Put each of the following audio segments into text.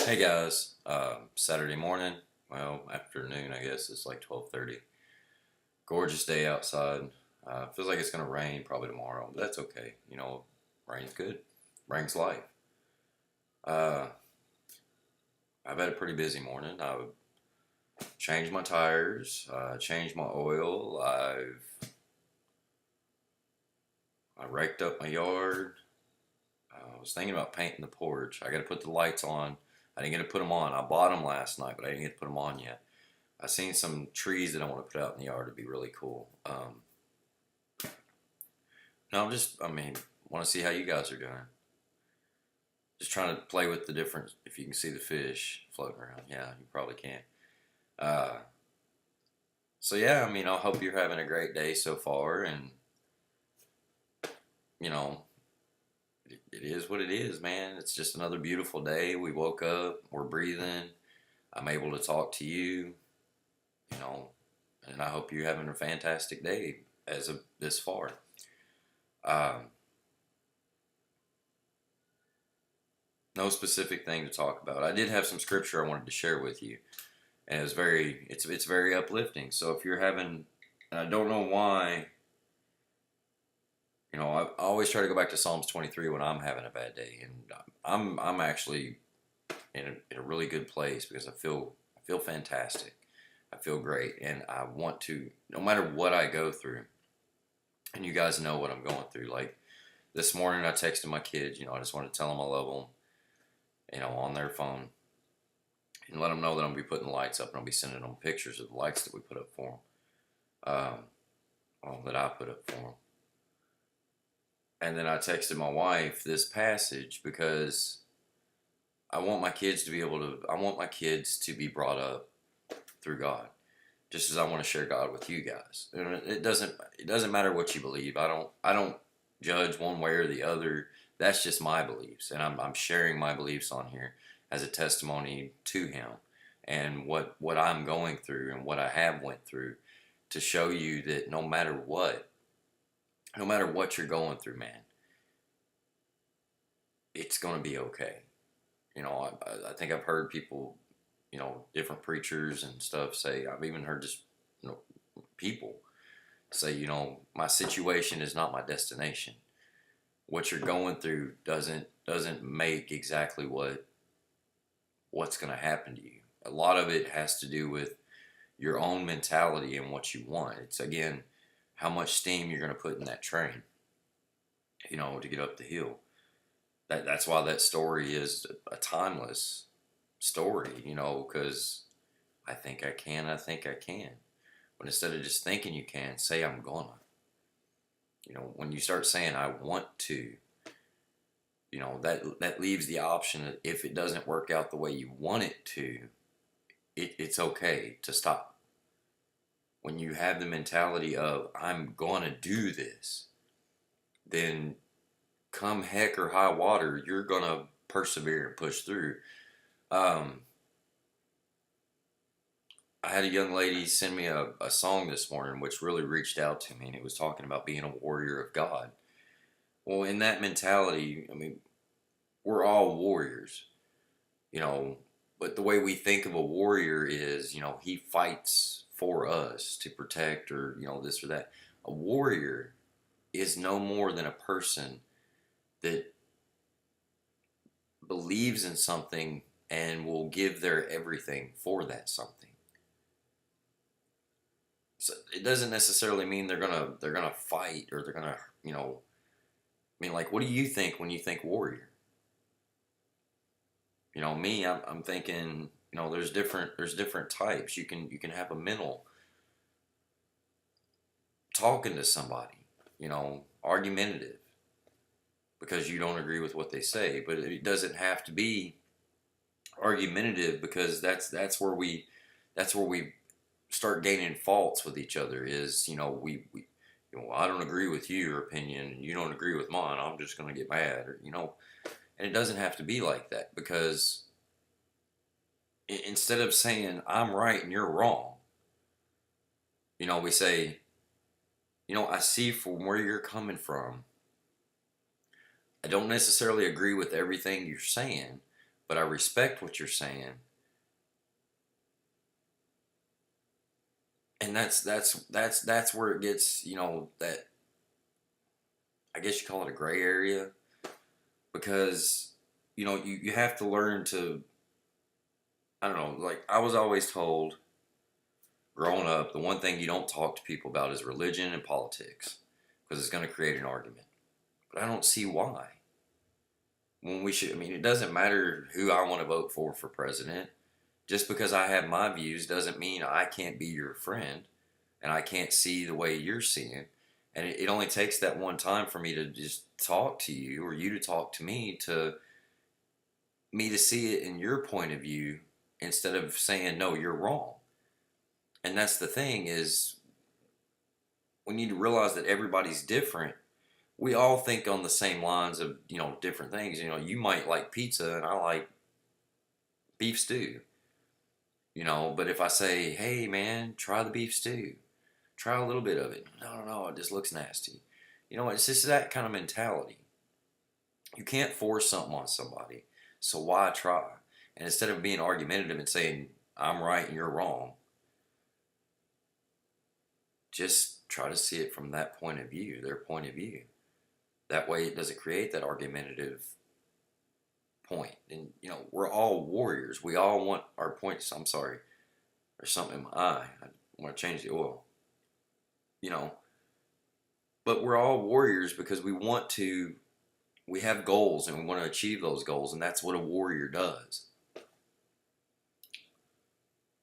Hey guys, Saturday morning, well, afternoon, I guess it's like 12:30. Gorgeous day outside. Feels like it's gonna rain probably tomorrow, but that's okay. Rain's good. Rain's life. Uh, I've had a pretty busy morning. I've changed my tires, changed my oil. I raked up my yard. I was thinking about painting the porch. I got to put the lights on. I didn't get to put them on. I bought them last night, but I didn't get to put them on yet. I seen some trees that I want to put out in the yard. It'd be really cool. No, want to see how you guys are doing. Just trying to play with the different. If you can see the fish floating around, yeah, you probably can. Uh, so yeah, I hope you're having a great day so far, and you know, it is what it is, man. It's just another beautiful day. We woke up, we're breathing. I'm able to talk to you, you know, and I hope you're having a fantastic day as of this far. Um, no specific thing to talk about. I did have some scripture I wanted to share with you, and it's very uplifting. So if you're having, and I don't know why, I always try to go back to Psalms 23 when I'm having a bad day, and I'm actually in a really good place because I feel fantastic. I feel great, and I want to, no matter what I go through, and you guys know what I'm going through. Like this morning, I texted my kids. I just want to tell them I love them. On their phone, and let them know that I'm gonna be putting the lights up, and I'll be sending them pictures of the lights that we put up for them, that I put up for them. And then I texted my wife this passage because I want my kids to be able to. I want my kids to be brought up through God, just as I want to share God with you guys. And it doesn't matter what you believe. I don't judge one way or the other. That's just my beliefs, and I'm sharing my beliefs on here as a testimony to Him, and what I'm going through and what I have went through, to show you that no matter what you're going through, man, it's gonna be okay. I think I've heard people, different preachers and stuff say. I've even heard just people say, my situation is not my destination. What you're going through doesn't make exactly what's going to happen to you. A lot of it has to do with your own mentality and what you want. It's again how much steam you're going to put in that train, to get up the hill. That's why that story is a timeless story, because I think I can. But instead of just thinking you can, say I'm gonna. When you start saying I want to, that leaves the option that if it doesn't work out the way you want it to, it's okay to stop. When you have the mentality of I'm gonna do this, then come heck or high water, you're gonna persevere and push through. I had a young lady send me a song this morning which really reached out to me, and it was talking about being a warrior of God. Well, in that mentality, we're all warriors, you know, but the way we think of a warrior is, he fights for us to protect, or, this or that. A warrior is no more than a person that believes in something and will give their everything for that something. So it doesn't necessarily mean they're gonna fight, or they're gonna, like, what do you think when you think warrior? Me, I'm thinking, there's different types. You can have a mental talking to somebody, argumentative because you don't agree with what they say, but it doesn't have to be argumentative, because that's where we start gaining faults with each other. Is I don't agree with your opinion and you don't agree with mine, I'm just going to get mad, or and it doesn't have to be like that, because instead of saying I'm right and you're wrong, we say, I see from where you're coming from. I don't necessarily agree with everything you're saying, but I respect what you're saying. And that's where it gets, that, I guess you call it a gray area, because you have to learn to, I don't know, like I was always told growing up, the one thing you don't talk to people about is religion and politics because it's going to create an argument. But I don't see why. When we should, I mean, it doesn't matter who I want to vote for president. Just because I have my views doesn't mean I can't be your friend and I can't see the way you're seeing. And it only takes that one time for me to just talk to you or you to talk to me to see it in your point of view instead of saying, no, you're wrong. And that's the thing is we need to realize that everybody's different. We all think on the same lines of, different things. You might like pizza and I like beef stew, but if I say, hey man, try the beef stew, try a little bit of it. No, no, no, it just looks nasty. It's just that kind of mentality. You can't force something on somebody, so why try? And instead of being argumentative and saying, I'm right and you're wrong, just try to see it from that point of view, their point of view. That way it doesn't create that argumentative point. And, we're all warriors. We all want our points. I'm sorry. There's something in my eye. I want to change the oil. But we're all warriors because we have goals and we want to achieve those goals. And that's what a warrior does.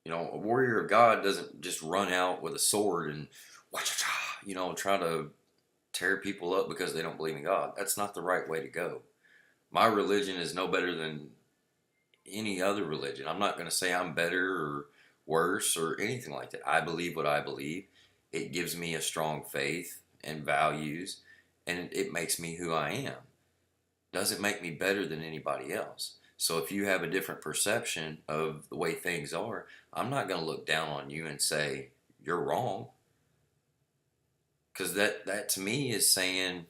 A warrior of God doesn't just run out with a sword and, try to tear people up because they don't believe in God. That's not the right way to go. My religion is no better than any other religion. I'm not going to say I'm better or worse or anything like that. I believe what I believe. It gives me a strong faith and values, and it makes me who I am. Doesn't make me better than anybody else. So if you have a different perception of the way things are, I'm not going to look down on you and say, you're wrong. Because that to me is saying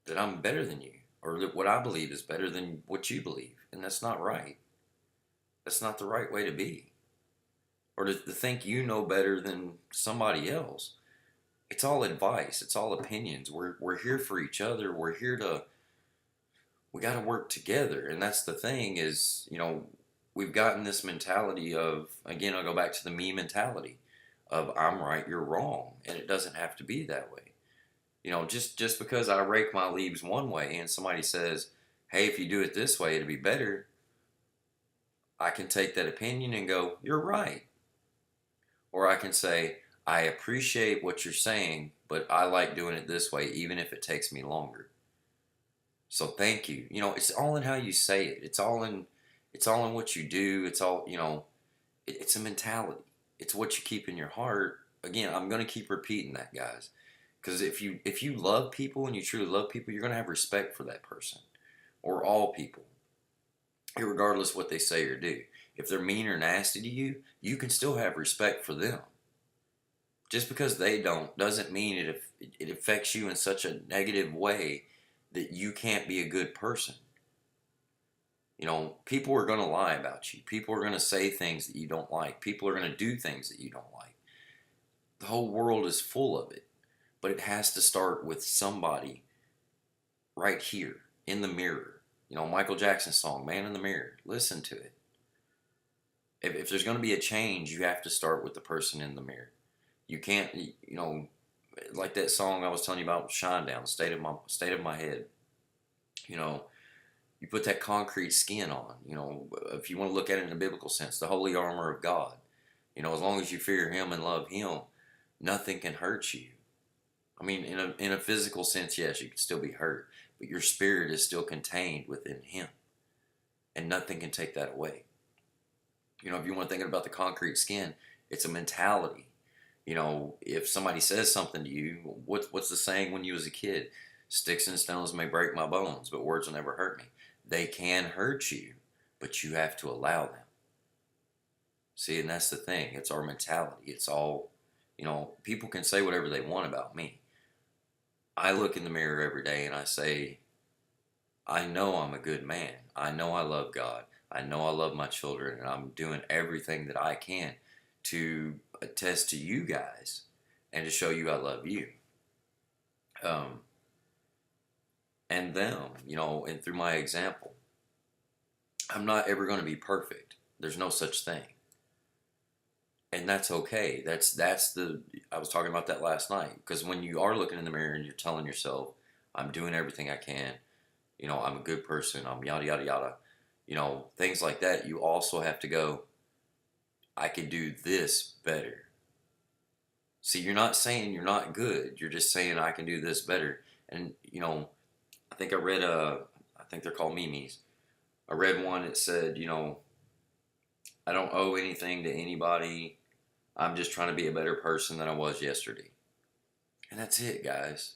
that I'm better than you, or that what I believe is better than what you believe. And that's not right. That's not the right way to be. Or to think you know better than somebody else. It's all advice. It's all opinions. We're here for each other. We got to work together. And that's the thing is, we've gotten this mentality of, again, I'll go back to the me mentality of I'm right, you're wrong. And it doesn't have to be that way. Just because I rake my leaves one way and somebody says, hey, if you do it this way, it'll be better. I can take that opinion and go, you're right. Or I can say, I appreciate what you're saying, but I like doing it this way, even if it takes me longer. So thank you. It's all in how you say it. It's all in what you do. It's all, it's a mentality. It's what you keep in your heart. Again, I'm going to keep repeating that, guys. Because if you love people and you truly love people, you're going to have respect for that person or all people, regardless what they say or do. If they're mean or nasty to you, you can still have respect for them. Just because they don't doesn't mean it affects you in such a negative way that you can't be a good person. People are going to lie about you. People are going to say things that you don't like. People are going to do things that you don't like. The whole world is full of it. But it has to start with somebody right here in the mirror. Michael Jackson's song, Man in the Mirror. Listen to it. If there's going to be a change, you have to start with the person in the mirror. You can't, like that song I was telling you about, Shinedown, State of My Head. You put that concrete skin on. If you want to look at it in a biblical sense, the holy armor of God. As long as you fear Him and love Him, nothing can hurt you. I mean, in a physical sense, yes, you can still be hurt, but your spirit is still contained within Him, and nothing can take that away. If you want to think about the concrete skin, it's a mentality. If somebody says something to you, what's the saying when you was a kid? Sticks and stones may break my bones, but words will never hurt me. They can hurt you, but you have to allow them. See, and that's the thing. It's our mentality. It's all, people can say whatever they want about me. I look in the mirror every day and I say, I know I'm a good man. I know I love God. I know I love my children, and I'm doing everything that I can to attest to you guys and to show you I love you. Um, and them, and through my example. I'm not ever going to be perfect. There's no such thing. And that's okay. I was talking about that last night, because when you are looking in the mirror and you're telling yourself, I'm doing everything I can, I'm a good person, I'm yada yada yada, things like that, you also have to go, I could do this better. See, you're not saying you're not good. You're just saying I can do this better. And I think I read I think they're called memes. I read one that said, I don't owe anything to anybody. I'm just trying to be a better person than I was yesterday. And that's it, guys.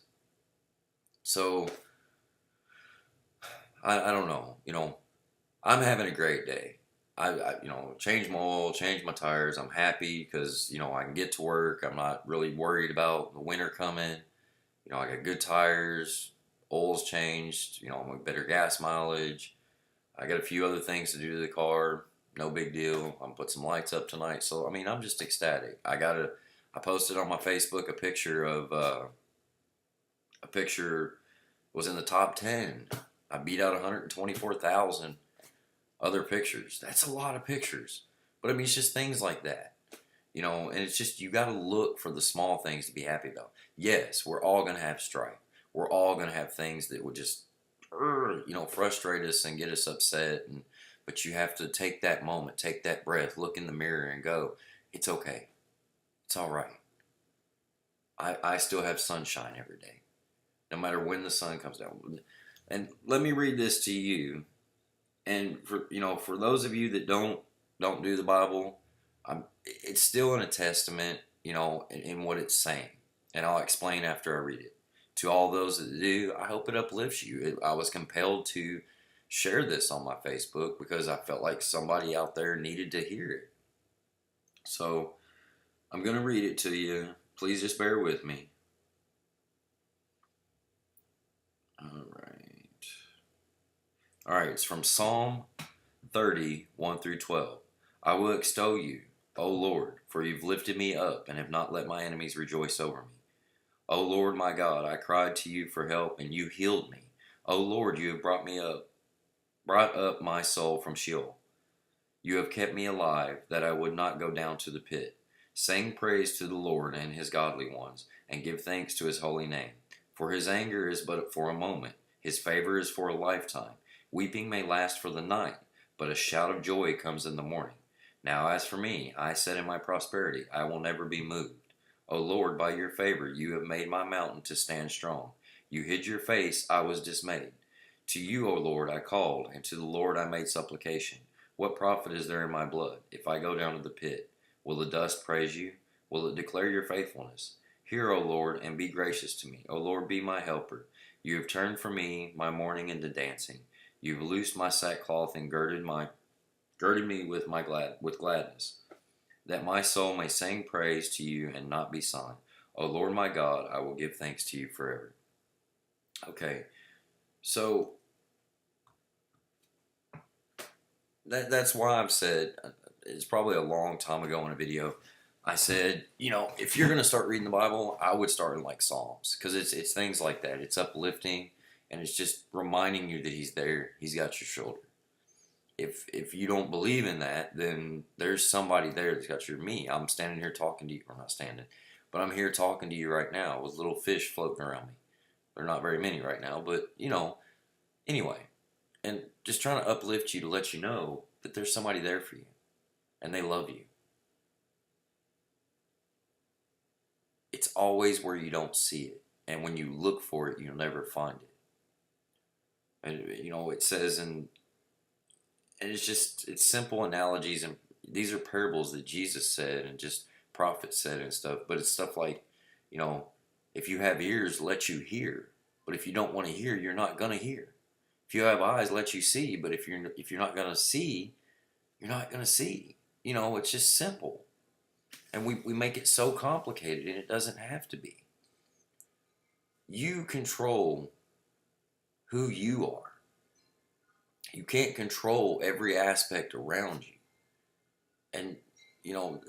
So, I don't know. I'm having a great day. Changed my oil, changed my tires. I'm happy because, I can get to work. I'm not really worried about the winter coming. I got good tires. Oil's changed. I'm a better gas mileage. I got a few other things to do to the car. No big deal. I'm gonna put some lights up tonight. So I mean, I'm just ecstatic. I posted on my Facebook a picture of a picture was in the top 10. I beat out 124,000 other pictures. That's a lot of pictures. But I mean, it's just things like that. And it's just, you got to look for the small things to be happy about. Yes, we're all going to have strife. We're all going to have things that would just, frustrate us and get us upset. But you have to take that moment, take that breath, look in the mirror and go, it's okay. It's all right. I still have sunshine every day, no matter when the sun comes down. And let me read this to you. And for those of you that don't do the Bible, it's still in a testament, in what it's saying. And I'll explain after I read it. To all those that do, I hope it uplifts you. I was compelled to share this on my Facebook because I felt like somebody out there needed to hear it. So I'm going to read it to you. Please just bear with me. All right, it's from Psalm 30, 1 through 12. I will extol you, O Lord, for you've lifted me up and have not let my enemies rejoice over me. O Lord my God, I cried to you for help, and you healed me. O Lord, you have brought up my soul from Sheol. You have kept me alive, that I would not go down to the pit. Sing praise to the Lord and his godly ones, and give thanks to his holy name. For his anger is but for a moment, his favor is for a lifetime. Weeping may last for the night, but a shout of joy comes in the morning. Now as for me, I said in my prosperity, I will never be moved. O Lord, by your favor you have made my mountain to stand strong. You hid your face, I was dismayed. To you, O Lord, I called, and to the Lord I made supplication. What profit is there in my blood, if I go down to the pit? Will the dust praise you? Will it declare your faithfulness? Hear, O Lord, and be gracious to me. O Lord, be my helper. You have turned for me my mourning into dancing. You have loosed my sackcloth and girded me with gladness, that my soul may sing praise to you and not be silent. O Lord my God, I will give thanks to you forever. Okay, so that's why I've said, it's probably a long time ago in a video, I said, if you're going to start reading the Bible, I would start in like Psalms, because it's things like that. It's uplifting, and it's just reminding you that he's there. He's got your shoulder. If you don't believe in that, then there's somebody there that's got me. I'm standing here talking to you. Or not standing, but I'm here talking to you right now with little fish floating around me. There are not very many right now, but anyway. And just trying to uplift you to let you know that there's somebody there for you. And they love you. It's always where you don't see it. And when you look for it, you'll never find it. And it says and it's simple analogies, and these are parables that Jesus said and just prophets said and stuff. But it's stuff like, if you have ears, let you hear. But if you don't want to hear, you're not gonna hear. If you have eyes, let you see. But if you're not gonna see, you're not gonna see. It's just simple. And we make it so complicated, and it doesn't have to be. You control who you are. You can't control every aspect around you. And, you know,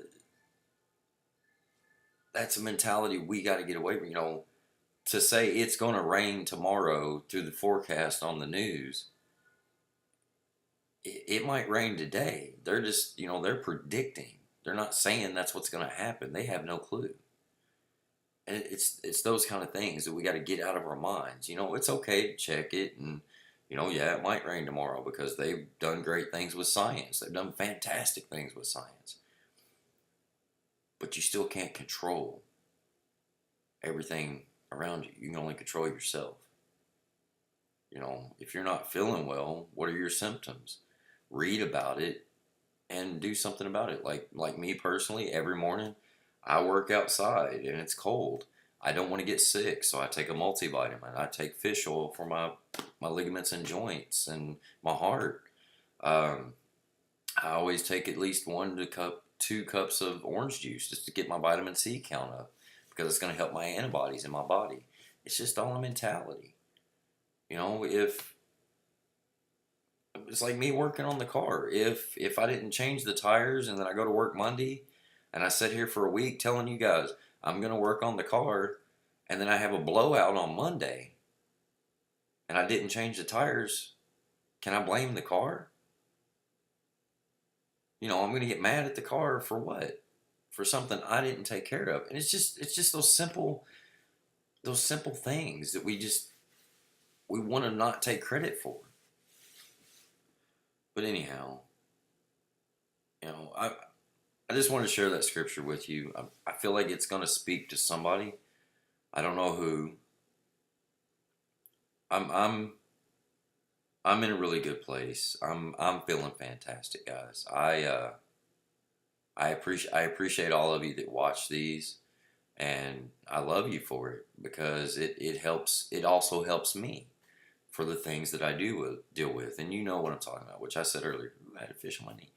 that's a mentality we got to get away from. You know, to say it's going to rain tomorrow through the forecast on the news, it might rain today. They're just, they're predicting. They're not saying that's what's going to happen. They have no clue. And it's those kind of things that we got to get out of our minds. It's okay to check it and, yeah, it might rain tomorrow because they've done great things with science. They've done fantastic things with science. But you still can't control everything around you. You can only control yourself. If you're not feeling well, what are your symptoms? Read about it and do something about it. Like me personally, every morning I work outside and it's cold. I don't want to get sick, so I take a multivitamin. I take fish oil for my ligaments and joints and my heart. I always take at least 2 cups of orange juice just to get my vitamin C count up because it's going to help my antibodies in my body. It's just all a mentality. If it's like me working on the car. If I didn't change the tires and then I go to work Monday and I sit here for a week telling you guys I'm going to work on the car and then I have a blowout on Monday and I didn't change the tires, can I blame the car? I'm going to get mad at the car for what? For something I didn't take care of. And it's just those simple things that we want to not take credit for. But anyhow, I just wanted to share that scripture with you. I feel like it's going to speak to somebody. I don't know who. I'm in a really good place. I'm feeling fantastic, guys. I appreciate all of you that watch these, and I love you for it because it helps. It also helps me for the things that I do deal with, and you know what I'm talking about, which I said earlier. Ooh, I had a fish on my knee.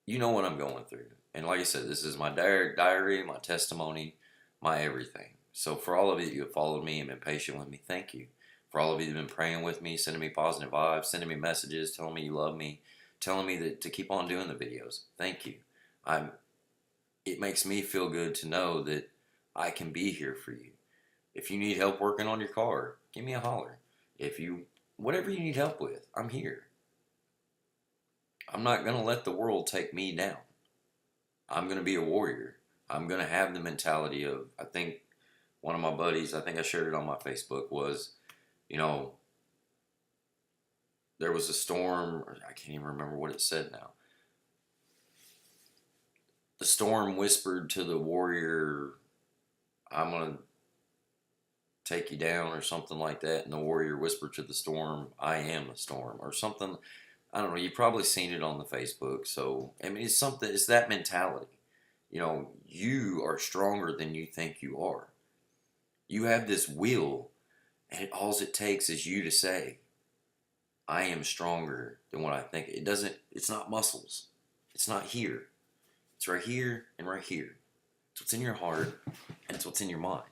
You know what I'm going through, and like I said, this is my diary, my testimony, my everything. So for all of you who have followed me and been patient with me, thank you. For all of you that have been praying with me, sending me positive vibes, sending me messages, telling me you love me, telling me that to keep on doing the videos, thank you. It makes me feel good to know that I can be here for you. If you need help working on your car, give me a holler. Whatever you need help with, I'm here. I'm not going to let the world take me down. I'm going to be a warrior. I'm going to have the mentality of, I think one of my buddies, I think I shared it on my Facebook, was, there was a storm, I can't even remember what it said now. The storm whispered to the warrior, I'm going to take you down, or something like that. And the warrior whispered to the storm, I am the storm, or something. I don't know. You've probably seen it on the Facebook. So, I mean, it's that mentality. You are stronger than you think you are. You have this will, and all it takes is you to say, I am stronger than what I think. It's not muscles. It's not here. It's right here and right here. It's what's in your heart, and it's what's in your mind.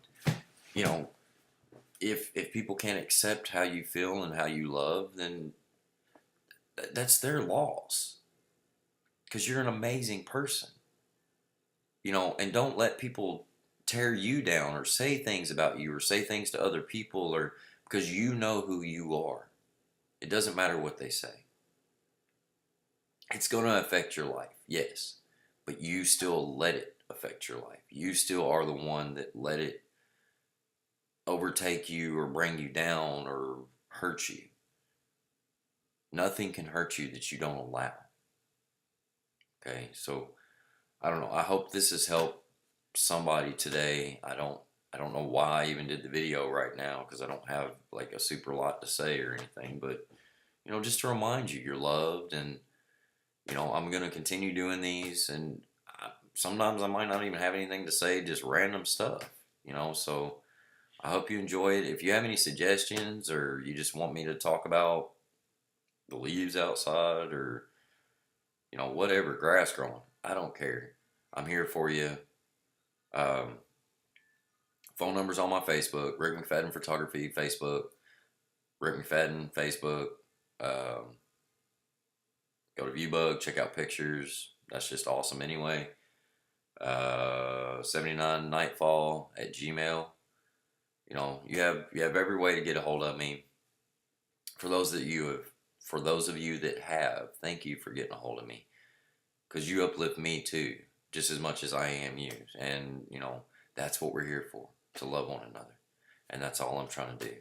If people can't accept how you feel and how you love, then that's their loss. Because you're an amazing person. And don't let people tear you down or say things about you or say things to other people, or because you know who you are. It doesn't matter what they say. It's going to affect your life, yes, but you still let it affect your life. You still are the one that let it overtake you or bring you down or hurt you. Nothing can hurt you that you don't allow. Okay, so I don't know. I hope this has helped somebody today. I don't know why I even did the video right now, because I don't have like a super lot to say or anything, but just to remind you, you're loved, and I'm going to continue doing these, and sometimes I might not even have anything to say, just random stuff, so I hope you enjoy it. If you have any suggestions, or you just want me to talk about the leaves outside, or whatever, grass growing, I don't care. I'm here for you. Phone number's on my Facebook, Rick McFadden Photography Facebook. Rick McFadden, Facebook. Um, Go to Viewbug, check out pictures. That's just awesome anyway. 79 Nightfall at Gmail. You have every way to get a hold of me. For those that you have, for those of you that have, thank you for getting a hold of me, because you uplift me too, just as much as I am you. And that's what we're here for, to love one another, and that's all I'm trying to do.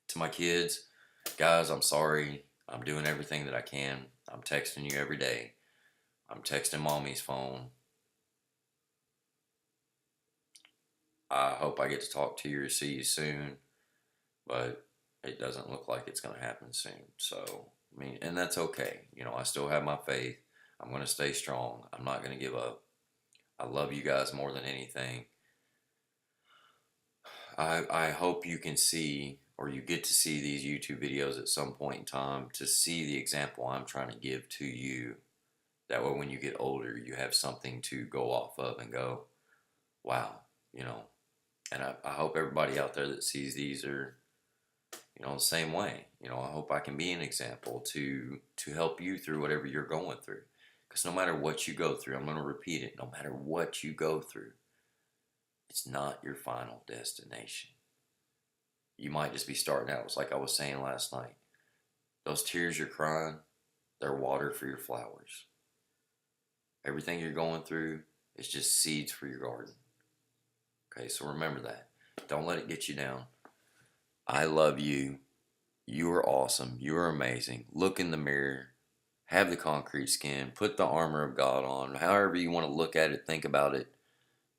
To my kids, guys, I'm sorry. I'm doing everything that I can. I'm texting you every day. I'm texting mommy's phone. I hope I get to talk to you or see you soon, but it doesn't look like it's going to happen soon. So, I mean, and that's okay. I still have my faith. I'm going to stay strong. I'm not going to give up. I love you guys more than anything. I hope you can see, or you get to see these YouTube videos at some point in time to see the example I'm trying to give to you. That way, when you get older, you have something to go off of and go, wow, And I hope everybody out there that sees these are, the same way. I hope I can be an example to help you through whatever you're going through. Because no matter what you go through, I'm going to repeat it, no matter what you go through, it's not your final destination. You might just be starting out. It's like I was saying last night. Those tears you're crying, they're water for your flowers. Everything you're going through is just seeds for your garden. Okay, so remember that. Don't let it get you down. I love you. You are awesome. You are amazing. Look in the mirror. Have the concrete skin. Put the armor of God on. However you want to look at it, think about it.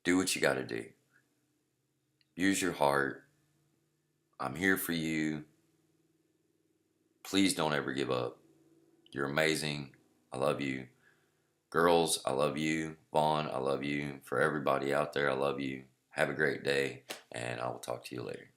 Do what you got to do. Use your heart. I'm here for you. Please don't ever give up. You're amazing. I love you. Girls, I love you. Vaughn, I love you. For everybody out there, I love you. Have a great day, and I will talk to you later.